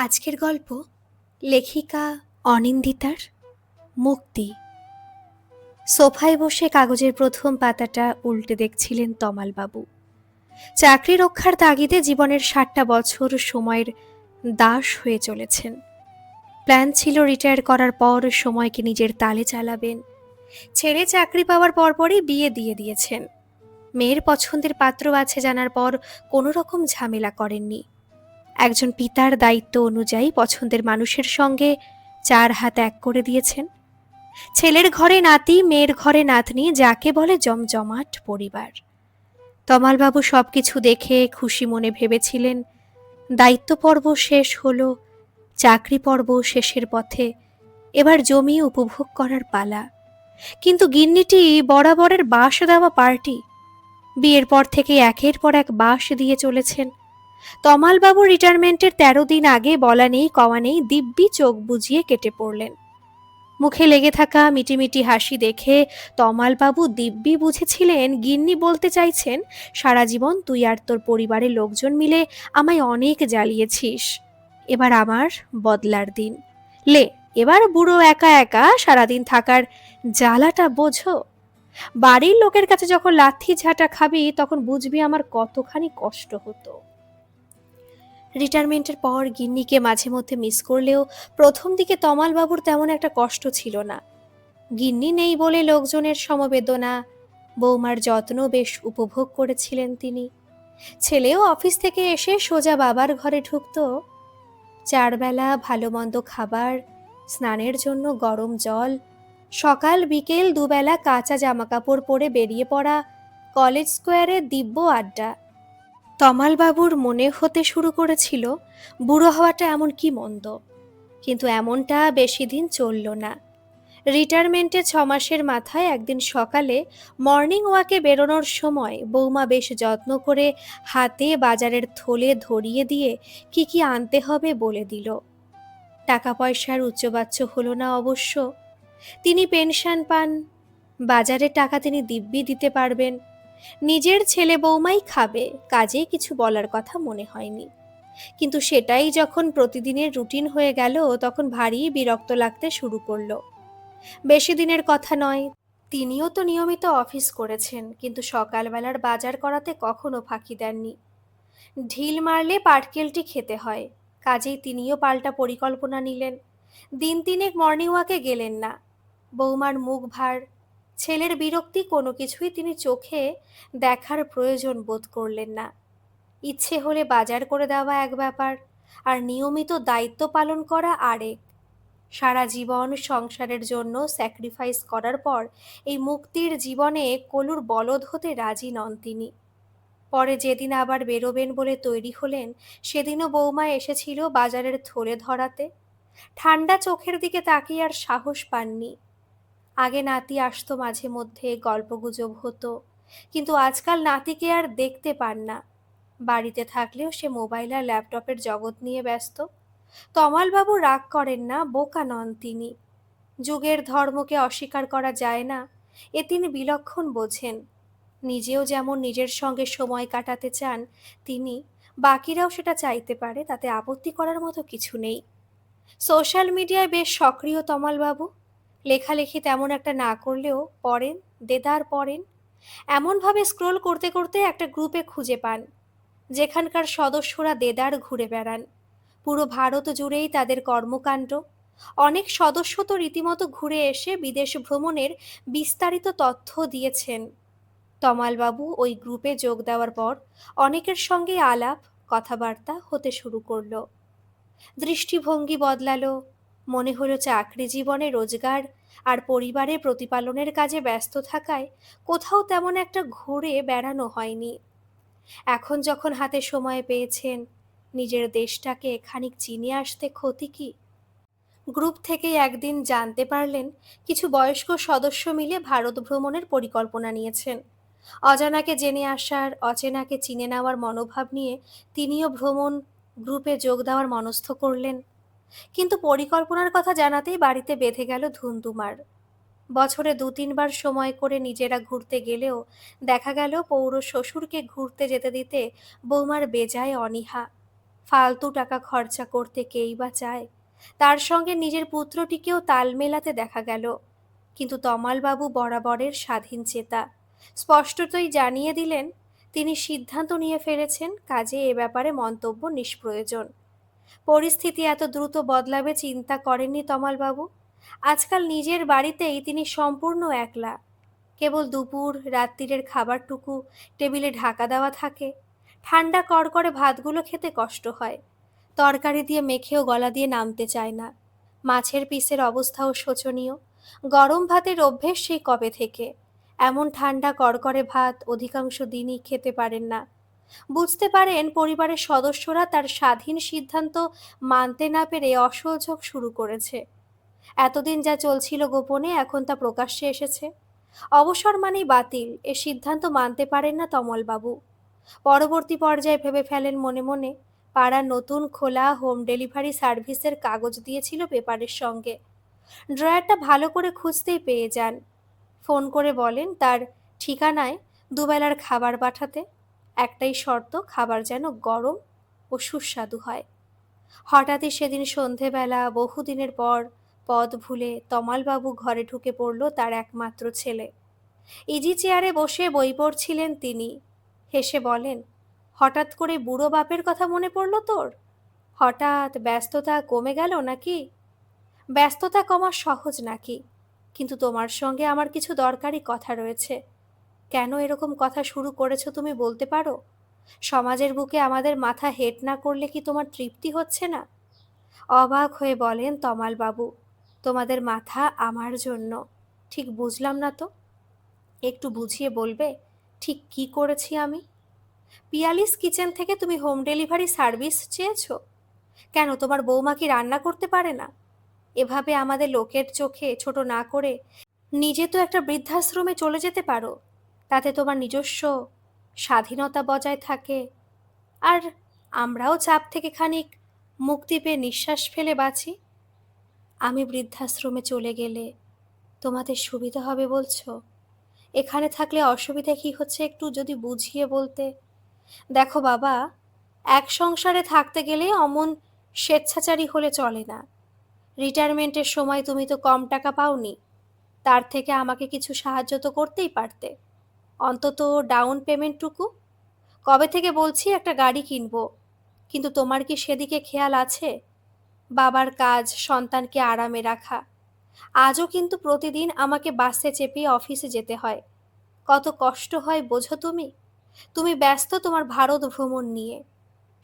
আজকের গল্প লেখিকা অনিন্দিতার মুক্তি। সোফায় বসে কাগজের প্রথম পাতাটা উল্টে দেখছিলেন তমালবাবু। চাকরি রক্ষার তাগিদে জীবনের 60টা বছর সময়ের দাস হয়ে চলেছেন। প্ল্যান ছিল রিটায়ার করার পর সময়কে নিজের তালে চালাবেন। ছেড়ে চাকরি পাওয়ার পরপরই বিয়ে দিয়ে দিয়েছেন। মেয়ের পছন্দের পাত্র আছে জানার পর কোনো রকম ঝামেলা করেননি। একজন পিতার দায়িত্ব অনুযায়ী পছন্দের মানুষের সঙ্গে 4 হাত এক করে দিয়েছেন। ছেলের ঘরে নাতি, মেয়ের ঘরে নাতনি, যাকে বলে জমজমাট পরিবার। তমালবাবু সবকিছু দেখে খুশি মনে ভেবেছিলেন দায়িত্ব পর্ব শেষ হলো, চাকরি পর্ব শেষের পথে, এবার জমি উপভোগ করার পালা। কিন্তু গিন্নিটি বরাবরের বাঁশ দেওয়া পার্টি। বিয়ের পর থেকে একের পর এক বাঁশ দিয়ে চলেছেন। তমালবাবু রিটায়ারমেন্টের 13 দিন আগে বলা নেই কওয়া নেই দিব্যি চোখ বুজিয়ে কেটে পড়লেন। মুখে লেগে থাকা মিটিমিটি হাসি দেখে তমালবাবু দিব্যি বুঝেছিলেন গিন্নি বলতে চাইছেন, সারা জীবন তুই আর তোর পরিবারের লোকজন মিলে আমায় অনেক জ্বালিয়েছিস, এবার আমার বদলার দিন। লে, এবার বুড়ো একা একা সারাদিন থাকার জ্বালাটা বোঝো। বাড়ির লোকের কাছে যখন লাথি ঝাঁটা খাবি তখন বুঝবি আমার কতখানি কষ্ট হতো। রিটায়ারমেন্টের পর গিন্নিকে মাঝে মধ্যে মিস করলেও প্রথম দিকে তমালবাবুর তেমন একটা কষ্ট ছিল না। গিন্নি নেই বলে লোকজনের সমবেদনা, বৌমার যত্ন বেশ উপভোগ করেছিলেন তিনি। ছেলেও অফিস থেকে এসে সোজা বাবার ঘরে ঢুকত। 4 বেলা ভালো মন্দ খাবার, স্নানের জন্য গরম জল, সকাল বিকেল 2 বেলা কাঁচা জামাকাপড় পরে বেরিয়ে পড়া, কলেজ স্কোয়ারে দিব্য আড্ডা। তমালবাবুর মনে হতে শুরু করেছিল বুড়ো হওয়াটা এমন কি মন্দ, কিন্তু এমনটা বেশি দিন চলল না। রিটায়ারমেন্টে 6 মাসের মাথায় একদিন সকালে মর্নিং ওয়াকে বেরোনোর সময় বৌমা বেশ যত্ন করে হাতে বাজারের থলে ধরিয়ে দিয়ে কি কি আনতে হবে বলে দিল। টাকা পয়সার উচ্চবাচ্য হলো না অবশ্য। তিনি পেনশন পান, বাজারের টাকা তিনি দিব্যি দিতে পারবেন। নিজের ছেলে বৌমাই খাবে, কাজে কিছু বলার কথা মনে হয়নি। কিন্তু সেটাই যখন প্রতিদিনের রুটিন হয়ে গেল তখন ভারী বিরক্ত লাগতে শুরু করলো। বেশি দিনের কথা নয়, তিনিও তো নিয়মিত অফিস করেছেন, কিন্তু সকালবেলার বাজার করাতে কখনো ফাঁকি দেননি। ঢিল মারলে পাটকেলটি খেতে হয়, কাজেই তিনিও পাল্টা পরিকল্পনা নিলেন। দিন তিনেক মর্নিং ওয়াকে গেলেন না। বৌমার মুখ ভার, ছেলের বিরক্তি কোনো কিছুই তিনি চোখে দেখার প্রয়োজন বোধ করলেন না। ইচ্ছে হলে বাজার করে দেওয়া এক ব্যাপার, আর নিয়মিত দায়িত্ব পালন করা আরেক। সারা জীবন সংসারের জন্য স্যাক্রিফাইস করার পর এই মুক্তির জীবনে কলুর বলদ হতে রাজি নন তিনি। পরে যেদিন আবার বেরোবেন বলে তৈরি হলেন, সেদিনও বৌমা এসেছিল বাজারের থলে ধরাতে। ঠান্ডা চোখের দিকে তাকিয়ে আর সাহস পাননি। আগে নাতি আসতো মাঝে মধ্যে, গল্পগুজব হতো, কিন্তু আজকাল নাতিকে আর দেখতে পান না। বাড়িতে থাকলেও সে মোবাইল আর ল্যাপটপের জগৎ নিয়ে ব্যস্ত। তমালবাবু রাগ করেন না, বোকা নন তিনি। যুগের ধর্মকে অস্বীকার করা যায় না, এ তিনি বিলক্ষণ বোঝেন। নিজেও যেমন নিজের সঙ্গে সময় কাটাতে চান তিনি, বাকিরাও সেটা চাইতে পারে, তাতে আপত্তি করার মতো কিছু নেই। সোশ্যাল মিডিয়ায় বেশ সক্রিয় তমালবাবু। লেখালেখি তেমন একটা না করলেও পড়েন, দেদার পড়েন। এমনভাবে স্ক্রোল করতে করতে একটা গ্রুপে খুঁজে পান, যেখানকার সদস্যরা দেদার ঘুরে বেড়ান। পুরো ভারত জুড়েই তাদের কর্মকাণ্ড। অনেক সদস্য তো রীতিমতো ঘুরে এসে বিদেশ ভ্রমণের বিস্তারিত তথ্য দিয়েছেন। তমালবাবু ওই গ্রুপে যোগ দেওয়ার পর অনেকের সঙ্গে আলাপ কথাবার্তা হতে শুরু করলো। দৃষ্টিভঙ্গি বদলালো। মনে হলো চাকরি জীবনে রোজগার আর পরিবারের প্রতিপালনের কাজে ব্যস্ত থাকায় কোথাও তেমন একটা ঘুরে বেড়ানো হয়নি। এখন যখন হাতে সময় পেয়েছেন, নিজের দেশটাকে খানিক চিনে আসতে ক্ষতি কি? গ্রুপ থেকেই একদিন জানতে পারলেন কিছু বয়স্ক সদস্য মিলে ভারত ভ্রমণের পরিকল্পনা নিয়েছেন। অজানাকে জেনে আসার, অচেনাকে চিনে নেওয়ার মনোভাব নিয়ে তিনিও ভ্রমণ গ্রুপে যোগ দেওয়ার মনস্থ করলেন। কিন্তু পরিকল্পনার কথা জানাতেই বাড়িতে বেঁধে গেল ধুন্ধুমার। বছরে 2-3 বার সময় করে নিজেরা ঘুরতে গেলেও দেখা গেল পৌর শ্বশুরকে ঘুরতে যেতে দিতে বৌমার বেজায় অনীহা। ফালতু টাকা খরচা করতে কেই বা চায়? তার সঙ্গে নিজের পুত্রটিকেও তাল মেলাতে দেখা গেল। কিন্তু তমালবাবু বরাবরের স্বাধীন চেতা, স্পষ্টতই জানিয়ে দিলেন তিনি সিদ্ধান্ত নিয়ে ফেলেছেন, কাজে এ ব্যাপারে মন্তব্য নিষ্প্রয়োজন। পরিস্থিতি এত দ্রুত বদলাবে চিন্তা করেননি তমালবাবু। আজকাল নিজের বাড়িতেই তিনি সম্পূর্ণ একলা। কেবল দুপুর রাত্তিরের খাবারটুকু টেবিলে ঢাকা দেওয়া থাকে। ঠান্ডা কড়কড়ে ভাতগুলো খেতে কষ্ট হয়। তরকারি দিয়ে মেখেও গলা দিয়ে নামতে চায় না। মাছের পিসের অবস্থাও শোচনীয়। গরম ভাতের অভ্যেস সেই কবে থেকে। এমন ঠান্ডা কড়কড়ে ভাত অধিকাংশ দিনই খেতে পারেন না। বুঝতে পারেন পরিবারের সদস্যরা তার স্বাধীন সিদ্ধান্ত মানতে না পেরে অসহযোগ শুরু করেছে। এতদিন যা চলছিল গোপনে এখন তা প্রকাশ্যে এসেছে। অবসর মানেই বাতিল, এ সিদ্ধান্ত মানতে পারেন না তমলবাবু। পরবর্তী পর্যায়ে ভেবে ফেলেন মনে মনে, পাড়ার নতুন খোলা হোম ডেলিভারি সার্ভিসের কাগজ দিয়েছিল পেপারের সঙ্গে। ড্রয়ারটা ভালো করে খুঁজতেই পেয়ে যান। ফোন করে বলেন তার ঠিকানায় দুবেলার খাবার পাঠাতে। একটাই শর্ত, খাবার যেন গরম ও সুস্বাদু হয়। হঠাৎই সেদিন সন্ধেবেলা বহুদিনের পর পথ ভুলে তমালবাবু ঘরে ঢুকে পড়ল তার একমাত্র ছেলে। ইজি চেয়ারে বসে বই পড়ছিলেন তিনি। হেসে বলেন, হঠাৎ করে বুড়ো বাপের কথা মনে পড়ল তোর? হঠাৎ ব্যস্ততা কমে গেল নাকি? ব্যস্ততা কমা সহজ নাকি? কিন্তু তোমার সঙ্গে আমার কিছু দরকারি কথা রয়েছে। কেন এরকম কথা শুরু করেছো তুমি বলতে পারো? সমাজের বুকে আমাদের মাথা হেট না করলে কি তোমার তৃপ্তি হচ্ছে না? অবাক হয়ে বলেন তমালবাবু, তোমাদের মাথা আমার জন্য? ঠিক বুঝলাম না তো, একটু বুঝিয়ে বলবে ঠিক কি করেছি আমি? পিয়ালিস কিচেন থেকে তুমি হোম ডেলিভারি সার্ভিস চেয়েছো? কেন তোমার বৌমা কি রান্না করতে পারে না? এভাবে আমাদের লোকের চোখে ছোট না করে নিজে তো একটা বৃদ্ধাশ্রমে চলে যেতে পারো। তাতে তোমার নিজস্ব স্বাধীনতা বজায় থাকে, আর আমরাও চাপ থেকে খানিক মুক্তি পেয়ে নিঃশ্বাস ফেলে বাঁচি। আমি বৃদ্ধাশ্রমে চলে গেলে তোমাদের সুবিধা হবে বলছো? এখানে থাকলে অসুবিধা কি হচ্ছে একটু যদি বুঝিয়ে বলতে। দেখো বাবা, এক সংসারে থাকতে গেলে অমন স্বেচ্ছাচারী হলে চলে না। রিটায়ারমেন্টের সময় তুমি তো কম টাকা পাওনি, তার থেকে আমাকে কিছু সাহায্য তো করতেই পারতে, অন্তত ডাউন পেমেন্টটুকু। কবে থেকে বলছি একটা গাড়ি কিনবো, কিন্তু তোমার কি সেদিকে খেয়াল আছে? বাবার কাজ সন্তানকে আরামে রাখা। আজও কিন্তু প্রতিদিন আমাকে বাসে চেপে অফিসে যেতে হয়। কত কষ্ট হয় বোঝো তুমি? তুমি ব্যস্ত তোমার ভারত ভ্রমণ নিয়ে।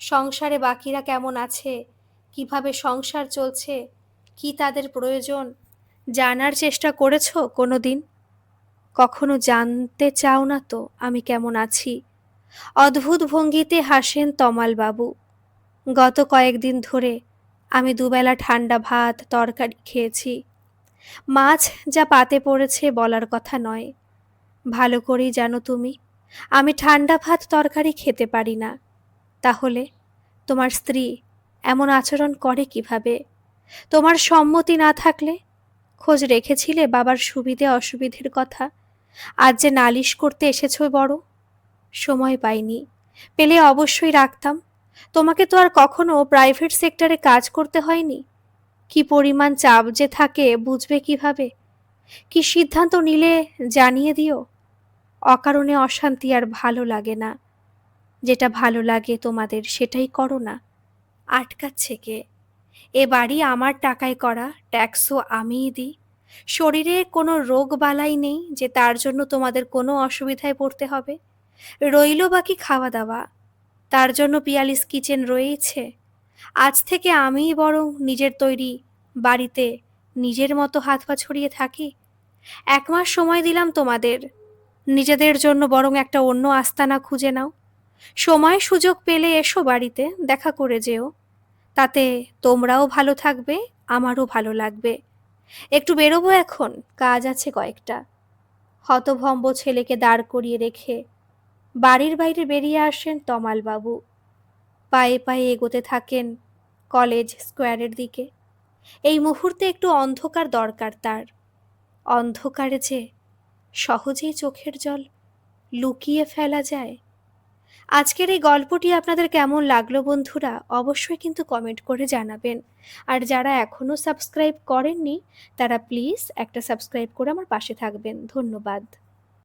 সংসারে বাকিরা কেমন আছে, কিভাবে সংসার চলছে, কি তাদের প্রয়োজন জানার চেষ্টা করেছো কোনো দিন? কখনো জানতে চাও না তো আমি কেমন আছি? অদ্ভুত ভঙ্গিতে হাসেন তমালবাবু। গত কয়েকদিন ধরে আমি দুবেলা ঠান্ডা ভাত তরকারি খেয়েছি। মাছ যা পাতে পড়েছে বলার কথা নয়। ভালো করেই জানো তুমি আমি ঠান্ডা ভাত তরকারি খেতে পারি না। তাহলে তোমার স্ত্রী এমন আচরণ করে কিভাবে? তোমার সম্মতি না থাকলে খোঁজ রেখেছিলে বাবার সুবিধে অসুবিধের কথা? আজ যে নালিশ করতে এসেছো বড়, সময় পাইনি, পেলে অবশ্যই রাখতাম। তোমাকে তো আর কখনো প্রাইভেট সেক্টরে কাজ করতে হয়নি। কি পরিমাণ চাপ যে থাকে বুঝবে কিভাবে? কি সিদ্ধান্ত নিলে জানিয়ে দিও। অকারণে অশান্তি আর ভালো লাগে না। যেটা ভালো লাগে তোমাদের সেটাই করো না। আটকাচ্ছে কে? এ বাড়ি আমার টাকায় করা, ট্যাক্সও আমিই দিই। শরীরে কোনো রোগ বালাই নেই যে তার জন্য তোমাদের কোনো অসুবিধায় পড়তে হবে। রইল বাকি খাওয়া দাওয়া, তার জন্য পিয়ালিস কিচেন রয়েইছে। আজ থেকে আমিই বরং নিজের তৈরি বাড়িতে নিজের মতো হাত পা ছড়িয়ে থাকি। 1 মাস সময় দিলাম তোমাদের, নিজেদের জন্য বরং একটা অন্য আস্তানা খুঁজে নাও। সময় সুযোগ পেলে এসো বাড়িতে, দেখা করে যেও। তাতে তোমরাও ভালো থাকবে, আমারও ভালো লাগবে। একটু বেরোবো এখন, কাজ আছে কয়েকটা। হতভম্ব ছেলেকে দাঁড় করিয়ে রেখে বাড়ির বাইরে বেরিয়ে আসেন তমালবাবু। পায়ে পায়ে এগোতে থাকেন কলেজ স্কোয়ারের দিকে। এই মুহূর্তে একটু অন্ধকার দরকার তার। অন্ধকারে যে সহজেই চোখের জল লুকিয়ে ফেলা যায়। আজকের এই গল্পটি আপনাদের কেমন লাগলো বন্ধুরা, অবশ্যই কিন্তু কমেন্ট করে জানাবেন। আর যারা এখনো সাবস্ক্রাইব করেননি, তারা প্লিজ একটা সাবস্ক্রাইব করে আমার পাশে থাকবেন। ধন্যবাদ।